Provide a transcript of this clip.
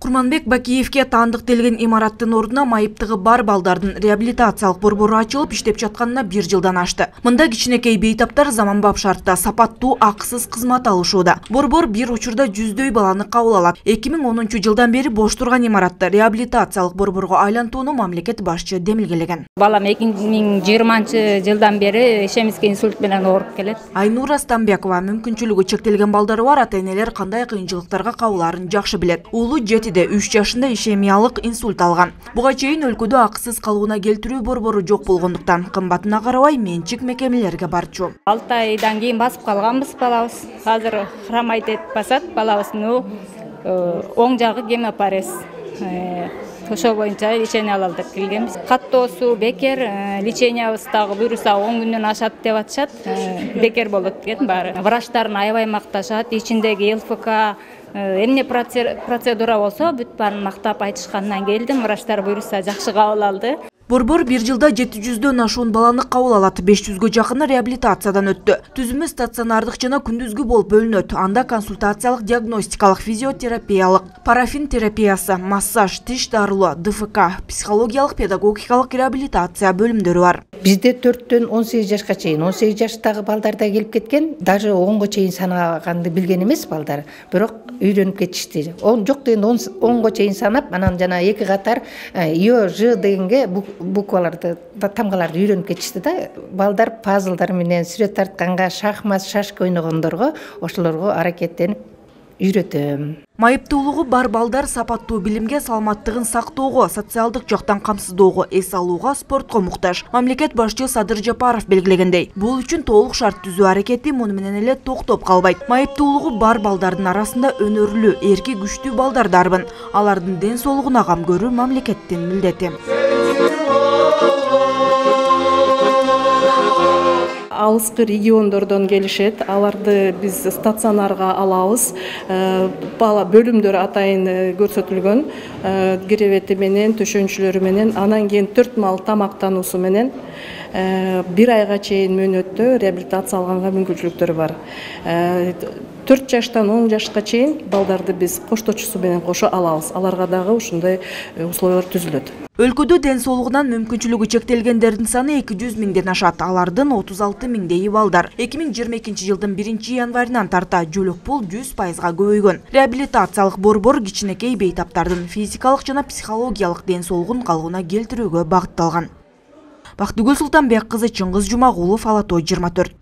Курманбек Бакиевке таандык делген имараттын ордуна майыптыгы бар балдардын реабилитациялык борбору ачылып иштеп жатканына 1 жылдан ашты. Мында кичинекей бейтаптар заманбап шартта сапаттуу акысыз кызмат алышууда. Борбор бир учурда 100дөй баланы кабыл алат. 2010 жылдан бери бош турган имаратты реабилитациялык борборго айлантууну мамлекет башчы демилгелеген. Балам 2020 жылдан бери ишемиске инсульт менен ооруп келет. Айнура Стамбекова мүмкүнчүлүгү чектелген балдары бар ата-энелер кандай кыйынчылыктарга кабылаарын жакшы билет. Уулу 3 жашында ишемиялык инсульт алган. Буга чейин өлкөдө акысыз калууна келтирүү борбору жок болгондуктан кымбатына карабай менчик мекемелерге барчу. 6 айдан кийин басып калганбыз балабыз. Азыр хромойт этип басат балабыздын оң жагы гемопарез. Ошол боюнча лечение алалдык келгенбиз. Каттоосу бекер, лечениябыз дагы буюрса 10 күндөн ашат деп атышат. Бекер болот деген баары. Врачтарын аябай макташат, ичиндеги ЛФК эмне процедура болсо бүт баарын мактап айтышкандан келдим. Врачтар буюрса жакшы кабыл алды. Борбор 1 жылда 700дөн ашуун баланы кабыл алат, 500гө жакыны реабилитациядан өттү. Түзүмү стационардык жана күндүзгү болуп бөлүнөт. Анда консультациялык, диагностикалык, физиотерапиялык, парафин терапиясы, массаж, тиш дарылоо, ДФК, психологиялык, педагогикалык реабилитация бөлүмдөрү бар. Бизде 4төн 18 жашка чейин, 18 жаштагы балдар да келип кеткен, даже 10го чейин санаганды билген эмес балдар, бирок үйрөнүп кетишти. Жок дегенде 10го чейин санап, анан жана 2 катар Ё, Ж дегенге букваларды, тамгаларды үйрөнүп кетишти да. Балдар пазлдар менен сүрөт тартканга, шахмат, шашка ойногондорго, ошолорго аракеттенип үйрөтөм. Майыптуулугу бар балдар сапаттуу билимге, саламаттыгын сактоого, социалдык жактан камсыздоого, эс алууга, спортко муктаж. Мамлекет башчы Садыр Жапаров белгилегендей, бул үчүн толук шарт түзүү аракети муну менен эле токтоп калбайт. Майыптуулугу бар балдардын арасында өнөрлүү, эрки күчтүү балдар дарбын. Алардын ден соолугуна кам көрүү мамлекеттин милдети. Алыскы региондордон келишет, аларды биз стационарга алабыз. Бала бөлүмдөр атайын көрсөтүлгөн, киревети менен, төшөнчүлөрү менен, анан кийин 4 мал тамактануусу менен 1 айга чейин мөөнөттө реабилитация алганга мүмкүнчүлүктөрү бар. 4 жаштан 10 жашка чейин балдарды биз кошточусу менен кошо алабыз. Аларга дагы ушундай условиялар түзүлөт. Өлкөдө ден соолугунан мүмкүнчүлүгү чектелгендердин саны 200 миңден ашат. Алардын 36 миңдейи балдар. 2022 жылдын 1 январынан тарта жөлөк пул 100%га көбөйгөн. Реабилитациялык борбор кичинекей бейтаптардын физикалык жана психологиялык ден соолугун калыбына келтирүүгө багытталган. Бактыгүл Султанбек кызы, Чыңгыз Жумагулов, Ала Той 24.